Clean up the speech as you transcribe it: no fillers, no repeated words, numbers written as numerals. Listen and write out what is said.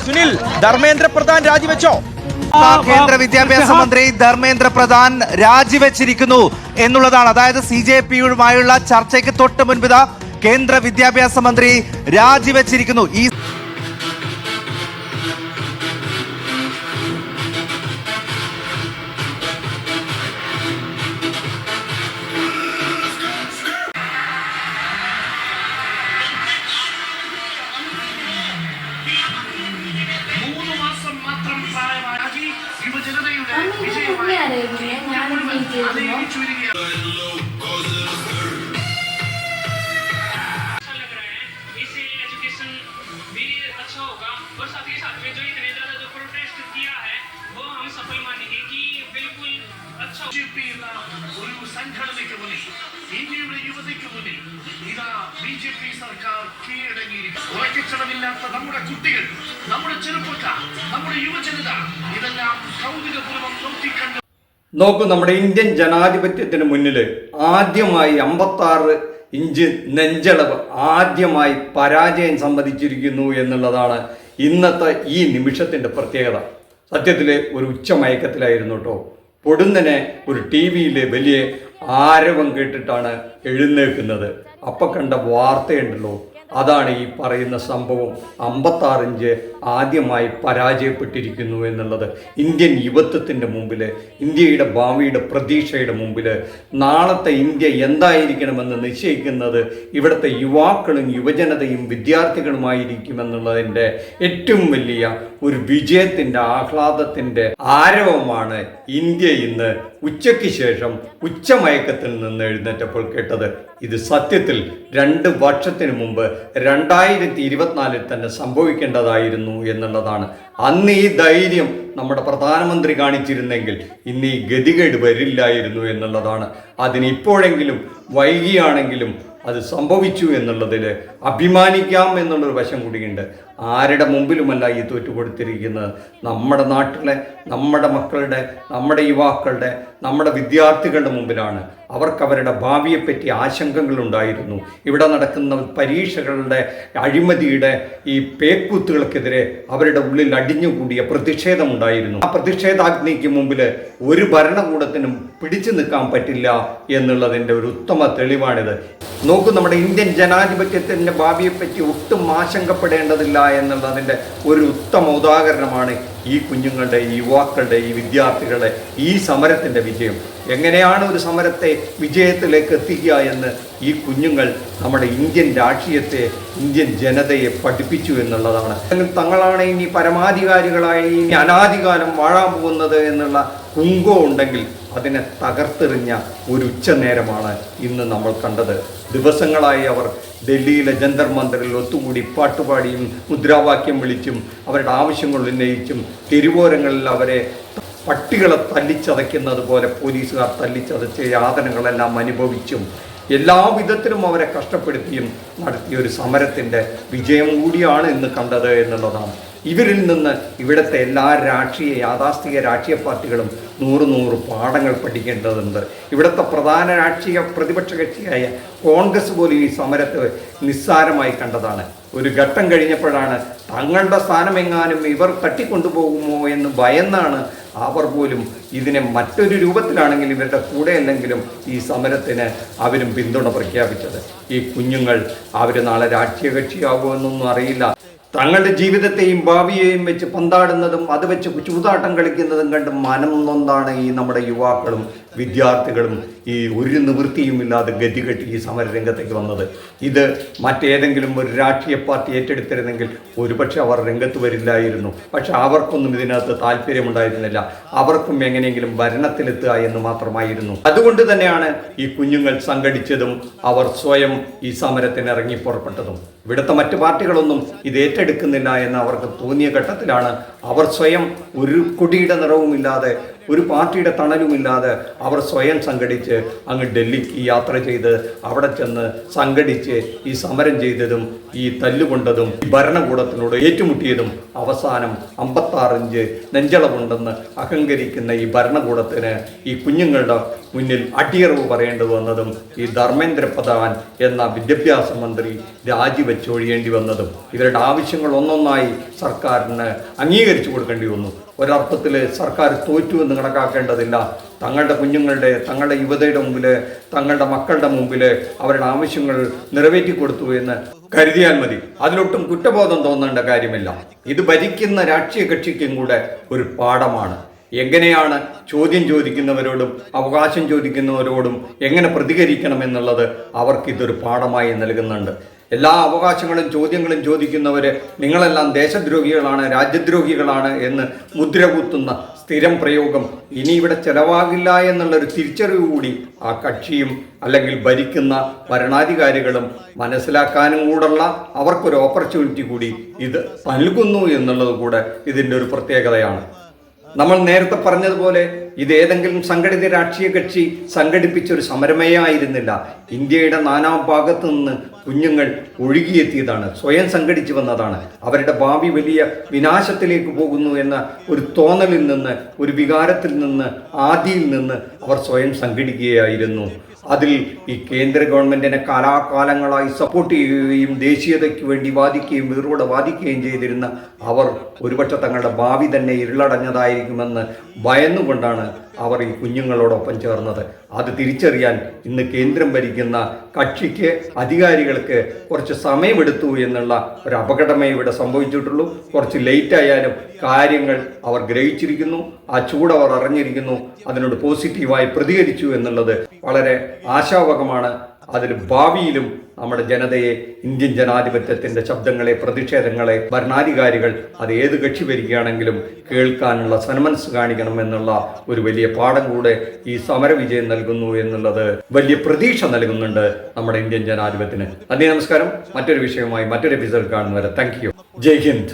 സുനിൽ, ധർമ്മേന്ദ്ര പ്രധാൻ രാജിവെച്ചോ? കേന്ദ്ര വിദ്യാഭ്യാസ മന്ത്രി ധർമ്മേന്ദ്ര പ്രധാൻ രാജിവെച്ചിരിക്കുന്നു എന്നുള്ളതാണ്. അതായത് CJP-യുമായുള്ള ചർച്ചയ്ക്ക് തൊട്ട് മുൻപ് കേന്ദ്ര വിദ്യാഭ്യാസ മന്ത്രി രാജിവെച്ചിരിക്കുന്നു. ഈ സംഘടനയ്ക്ക് മുന്നിൽ, ഇന്ത്യയുടെ യുവതയ്ക്ക് മുന്നിൽ ഇതാ BJP സർക്കാർ കീഴടങ്ങിയിരിക്കുന്നു. ഉറക്കച്ചടവില്ലാത്ത നമ്മുടെ കുട്ടികൾ, നമ്മുടെ ചെറുപ്പക്കാർ, നമ്മുടെ യുവജനത ഇതെല്ലാം കൗതുകപൂർവ്വം നോക്കിക്കണ്ടു. നോക്കൂ, നമ്മുടെ ഇന്ത്യൻ ജനാധിപത്യത്തിന് മുന്നിൽ ആദ്യമായി 56 ഇഞ്ച് നെഞ്ചളവ് ആദ്യമായി പരാജയം സമ്മതിച്ചിരിക്കുന്നു എന്നുള്ളതാണ് ഇന്നത്തെ ഈ നിമിഷത്തിൻ്റെ പ്രത്യേകത. സത്യത്തിൽ ഒരു ഉച്ചമയക്കത്തിലായിരുന്നു കേട്ടോ. പൊടുന്നനെ ഒരു TV-യിൽ വലിയ ആരവം കേട്ടിട്ടാണ് എഴുന്നേൽക്കുന്നത്. അപ്പം കണ്ട വാർത്തയുണ്ടല്ലോ, അതാണ് ഈ പറയുന്ന സംഭവം. 56 ഇഞ്ച് ആദ്യമായി പരാജയപ്പെട്ടിരിക്കുന്നു എന്നുള്ളത്. ഇന്ത്യൻ യുവത്വത്തിൻ്റെ മുമ്പിൽ, ഇന്ത്യയുടെ ഭാവിയുടെ പ്രതീക്ഷയുടെ മുമ്പിൽ, നാളത്തെ ഇന്ത്യ എന്തായിരിക്കണമെന്ന് നിശ്ചയിക്കുന്നത് ഇവിടുത്തെ യുവാക്കളും യുവജനതയും വിദ്യാർത്ഥികളുമായിരിക്കുമെന്നുള്ളതിൻ്റെ ഏറ്റവും വലിയ ഒരു വിജയത്തിൻ്റെ ആഹ്ലാദത്തിൻ്റെ ആരവമാണ് ഇന്ത്യ ഇന്ന് ഉച്ചയ്ക്ക് ശേഷം ഉച്ചമയക്കത്തിൽ നിന്ന് എഴുന്നേറ്റപ്പോൾ കേട്ടത്. ഇത് സത്യത്തിൽ 2 വർഷത്തിന് മുമ്പ് 2024 തന്നെ സംഭവിക്കേണ്ടതായിരുന്നു എന്നുള്ളതാണ്. അന്ന് ഈ ധൈര്യം നമ്മുടെ പ്രധാനമന്ത്രി കാണിച്ചിരുന്നെങ്കിൽ ഇന്ന് ഈ ഗതികേട് വരില്ലായിരുന്നു എന്നുള്ളതാണ്. അതിനിപ്പോഴെങ്കിലും വൈകിയാണെങ്കിലും അത് സംഭവിച്ചു എന്നുള്ളതിൽ അഭിമാനിക്കാം എന്നുള്ളൊരു വശം കൂടിയുണ്ട്. ആരുടെ മുമ്പിലുമല്ല ഈ തോറ്റുകൊടുത്തിരിക്കുന്നത്. നമ്മുടെ നാട്ടിലെ, നമ്മുടെ മക്കളുടെ, നമ്മുടെ യുവാക്കളുടെ, നമ്മുടെ വിദ്യാർത്ഥികളുടെ മുമ്പിലാണ്. അവർക്ക് അവരുടെ ഭാവിയെപ്പറ്റി ആശങ്കകളുണ്ടായിരുന്നു. ഇവിടെ നടക്കുന്ന പരീക്ഷകളുടെ അഴിമതിയുടെ ഈ പേക്കൂത്തുകൾക്കെതിരെ അവരുടെ ഉള്ളിൽ അടിഞ്ഞുകൂടിയ പ്രതിഷേധമുണ്ടായിരുന്നു. ആ പ്രതിഷേധാഗ്നിക്ക് മുമ്പിൽ ഒരു ഭരണകൂടത്തിനും പിടിച്ചു നിൽക്കാൻ പറ്റില്ല എന്നുള്ളതിൻ്റെ ഒരു ഉത്തമ തെളിവാണിത്. നോക്കൂ, നമ്മുടെ ഇന്ത്യൻ ജനാധിപത്യത്തിൻ്റെ ഭാവിയെപ്പറ്റി ഒട്ടും ആശങ്കപ്പെടേണ്ടതില്ല എന്നുള്ളതിൻ്റെ ഒരു ഉത്തമ ഉദാഹരണമാണ് ഈ കുഞ്ഞുങ്ങളുടെ, ഈ യുവാക്കളുടെ, ഈ വിദ്യാർത്ഥികളുടെ ഈ സമരത്തിൻ്റെ വിജയം. എങ്ങനെയാണ് ഒരു സമരത്തെ വിജയത്തിലേക്ക് എത്തിക്കുക എന്ന് ഈ കുഞ്ഞുങ്ങൾ നമ്മുടെ ഇന്ത്യൻ രാഷ്ട്രീയത്തെ, ഇന്ത്യൻ ജനതയെ പഠിപ്പിച്ചു എന്നുള്ളതാണ്. തങ്ങളാണ് ഇനി പരമാധികാരികളായി ഇനി അനാധികാലം വാഴാൻ പോകുന്നത് എന്നുള്ള കുങ്കോ ഉണ്ടെങ്കിൽ അതിനെ തകർത്തെറിഞ്ഞ ഒരു ഉച്ചനേരമാണ് ഇന്ന് നമ്മൾ കണ്ടത്. ദിവസങ്ങളായി അവർ ഡൽഹിയിലെ ജന്തർ മന്ദിറിൽ ഒത്തുകൂടി പാട്ടുപാടിയും മുദ്രാവാക്യം വിളിച്ചും അവരുടെ ആവശ്യങ്ങൾ ഉന്നയിച്ചും തെരുവോരങ്ങളിൽ അവരെ പട്ടികളെ തല്ലിച്ചതയ്ക്കുന്നത് പോലെ പോലീസുകാർ തല്ലിച്ചതച്ച് യാതനകളെല്ലാം അനുഭവിച്ചും എല്ലാ വിധത്തിലും അവരെ കഷ്ടപ്പെടുത്തിയും നടത്തിയ ഒരു സമരത്തിൻ്റെ വിജയം കൂടിയാണ് ഇന്ന് കണ്ടത് എന്നുള്ളതാണ്. ഇവരിൽ നിന്ന് ഇവിടുത്തെ എല്ലാ യാഥാസ്ഥിക രാഷ്ട്രീയ പാർട്ടികളും 100 പാഠങ്ങൾ പഠിക്കേണ്ടതുണ്ട്. ഇവിടുത്തെ പ്രധാന രാഷ്ട്രീയ പ്രതിപക്ഷ കക്ഷിയായ കോൺഗ്രസ് പോലും ഈ സമരത്തെ നിസ്സാരമായി കണ്ടതാണ്. ഒരു ഘട്ടം കഴിഞ്ഞപ്പോഴാണ് തങ്ങളുടെ സ്ഥാനമെങ്ങാനും ഇവർ തട്ടിക്കൊണ്ടുപോകുമോ എന്ന് ഭയന്നാണ് അവർ പോലും ഇതിനെ മറ്റൊരു രൂപത്തിലാണെങ്കിൽ ഇവരുടെ കൂടെ അല്ലെങ്കിലും ഈ സമരത്തിന് അവരും പിന്തുണ പ്രഖ്യാപിച്ചത്. ഈ കുഞ്ഞുങ്ങൾ അവർ നാളെ രാഷ്ട്രീയ കക്ഷിയാകുമെന്നൊന്നും അറിയില്ല. തങ്ങളുടെ ജീവിതത്തെയും ഭാവിയെയും വെച്ച് പന്താടുന്നതും അത് വെച്ച് ചൂതാട്ടം കളിക്കുന്നതും കണ്ട് മനം നൊന്താണ് ഈ നമ്മുടെ യുവാക്കളും വിദ്യാർത്ഥികളും ഈ ഒരു നിവൃത്തിയുമില്ലാതെ ഗതികെട്ടി ഈ സമരരംഗത്തേക്ക് വന്നത്. ഇത് മറ്റേതെങ്കിലും ഒരു രാഷ്ട്രീയ പാർട്ടി ഏറ്റെടുത്തിരുന്നെങ്കിൽ ഒരുപക്ഷെ അവർ രംഗത്ത് വരില്ലായിരുന്നു. പക്ഷെ അവർക്കൊന്നും ഇതിനകത്ത് താല്പര്യമുണ്ടായിരുന്നില്ല. അവർക്കും എങ്ങനെയെങ്കിലും ഭരണത്തിലെത്തുക എന്ന് മാത്രമായിരുന്നു. അതുകൊണ്ട് തന്നെയാണ് ഈ കുഞ്ഞുങ്ങൾ സംഘടിച്ചതും അവർ സ്വയം ഈ സമരത്തിന് ഇറങ്ങി പുറപ്പെട്ടതും. ഇവിടുത്തെ മറ്റു പാർട്ടികളൊന്നും ഇത് ഏറ്റെടുക്കുന്നില്ല എന്ന് അവർക്ക് തോന്നിയ ഘട്ടത്തിലാണ് അവർ സ്വയം ഒരു കൊടിയുടെ നിറവുമില്ലാതെ, ഒരു പാർട്ടിയുടെ തണലുമില്ലാതെ അവർ സ്വയം സംഘടിച്ച് അങ്ങ് ഡൽഹിക്ക് യാത്ര ചെയ്ത് അവിടെ ചെന്ന് സംഘടിച്ച് ഈ സമരം ചെയ്തതും ഈ തല്ലുകൊണ്ടതും ഈ ഭരണകൂടത്തിനോട് ഏറ്റുമുട്ടിയതും അവസാനം 56 ഇഞ്ച് നെഞ്ചളവുണ്ടെന്ന് അഹങ്കരിക്കുന്ന ഈ ഭരണകൂടത്തിന് ഈ കുഞ്ഞുങ്ങളുടെ മുന്നിൽ അടിയറവ് പറയേണ്ടി വന്നതും ഈ ധർമ്മേന്ദ്ര പ്രധാൻ എന്ന വിദ്യാഭ്യാസ മന്ത്രി രാജിവെച്ചൊഴിയേണ്ടി വന്നതും ഇവരുടെ ആവശ്യങ്ങൾ ഒന്നൊന്നായി സർക്കാരിന് അംഗീകരിച്ചു കൊടുക്കേണ്ടി വന്നു. ഒരർത്ഥത്തിൽ സർക്കാർ തോറ്റു എന്ന് കണക്കാക്കേണ്ടതില്ല. തങ്ങളുടെ കുഞ്ഞുങ്ങളുടെ, തങ്ങളുടെ യുവതയുടെ മുമ്പിൽ, തങ്ങളുടെ മക്കളുടെ മുമ്പിൽ അവരുടെ ആവശ്യങ്ങൾ നിറവേറ്റി കൊടുത്തു എന്ന് കരുതിയാൽ മതി. അതിലൊട്ടും കുറ്റബോധം തോന്നേണ്ട കാര്യമില്ല. ഇത് ഭരിക്കുന്ന രാഷ്ട്രീയ കക്ഷിക്കും കൂടെ ഒരു പാഠമാണ്. എങ്ങനെയാണ് ചോദ്യം ചോദിക്കുന്നവരോടും അവകാശം ചോദിക്കുന്നവരോടും എങ്ങനെ പ്രതികരിക്കണം എന്നുള്ളത് അവർക്കിതൊരു പാഠമായി നൽകുന്നുണ്ട്. എല്ലാ അവകാശങ്ങളും ചോദ്യങ്ങളും ചോദിക്കുന്നവര് നിങ്ങളെല്ലാം ദേശദ്രോഹികളാണ്, രാജ്യദ്രോഹികളാണ് എന്ന് മുദ്ര കുത്തുന്ന സ്ഥിരം പ്രയോഗം ഇനി ഇവിടെ ചെലവാകില്ല എന്നുള്ളൊരു തിരിച്ചറിവ് കൂടി ആ കക്ഷിയും അല്ലെങ്കിൽ ഭരിക്കുന്ന ഭരണാധികാരികളും മനസ്സിലാക്കാനും കൂടുള്ള അവർക്കൊരു ഓപ്പർച്യൂണിറ്റി കൂടി ഇത് നൽകുന്നു എന്നുള്ളത് കൂടെ ഇതിൻ്റെ ഒരു പ്രത്യേകതയാണ്. നമ്മൾ നേരത്തെ പറഞ്ഞതുപോലെ ഇത് ഏതെങ്കിലും സംഘടിത രാഷ്ട്രീയ കക്ഷി സംഘടിപ്പിച്ചൊരു സമരമേ ആയിരുന്നില്ല. ഇന്ത്യയുടെ നാനാഭാഗത്തു നിന്ന് കുഞ്ഞുങ്ങൾ ഒഴുകിയെത്തിയതാണ്, സ്വയം സംഘടിച്ചു വന്നതാണ്. അവരുടെ ഭാവി വലിയ വിനാശത്തിലേക്ക് പോകുന്നു എന്ന ഒരു തോന്നലിൽ നിന്ന്, ഒരു വികാരത്തിൽ നിന്ന്, ആദിയിൽ നിന്ന് അവർ സ്വയം സംഘടിക്കുകയായിരുന്നു. അതിൽ ഈ കേന്ദ്ര ഗവൺമെന്റിനെ കാലാകാലങ്ങളായി സപ്പോർട്ട് ചെയ്യുകയും ദേശീയതയ്ക്ക് വേണ്ടി വാദിക്കുകയും വീറോടെ വാദിക്കുകയും ചെയ്തിരുന്ന അവർ ഒരുപക്ഷെ തങ്ങളുടെ ഭാവി തന്നെ ഇരുളടഞ്ഞതായിരിക്കുമെന്ന് ഭയന്നുകൊണ്ടാണ് അവർ ഈ കുഞ്ഞുങ്ങളോടൊപ്പം ചേർന്നത്. അത് തിരിച്ചറിയാൻ ഇന്ന് കേന്ദ്രം ഭരിക്കുന്ന കക്ഷിക്ക്, അധികാരികൾക്ക് കുറച്ച് സമയമെടുത്തു എന്നുള്ള ഒരു അപകടമേ ഇവിടെ സംഭവിച്ചിട്ടുള്ളൂ. കുറച്ച് ലേറ്റായാലും കാര്യങ്ങൾ അവർ ഗ്രഹിച്ചിരിക്കുന്നു, ആ ചൂടവർ അറിഞ്ഞിരിക്കുന്നു, അതിനോട് പോസിറ്റീവായി പ്രതികരിച്ചു എന്നുള്ളത് വളരെ ആശാവഹമാണ്. അതിൽ ഭാവിയിലും നമ്മുടെ ജനതയെ, ഇന്ത്യൻ ജനാധിപത്യത്തിൻ്റെ ശബ്ദങ്ങളെ, പ്രതിഷേധങ്ങളെ ഭരണാധികാരികൾ അത് ഏത് കക്ഷി ഭരിക്കുകയാണെങ്കിലും കേൾക്കാനുള്ള സന്മനസ് കാണിക്കണമെന്നുള്ള ഒരു വലിയ പാഠം കൂടെ ഈ സമരവിജയം നൽകുന്നു എന്നുള്ളത് വലിയ പ്രതീക്ഷ നൽകുന്നുണ്ട് നമ്മുടെ ഇന്ത്യൻ ജനാധിപത്യത്തിന്. നന്ദി, നമസ്കാരം. മറ്റൊരു വിഷയവുമായി മറ്റൊരു എപ്പിസോഡ് കാണുന്നവരെ താങ്ക് യു. ജയ് ഹിന്ദ്.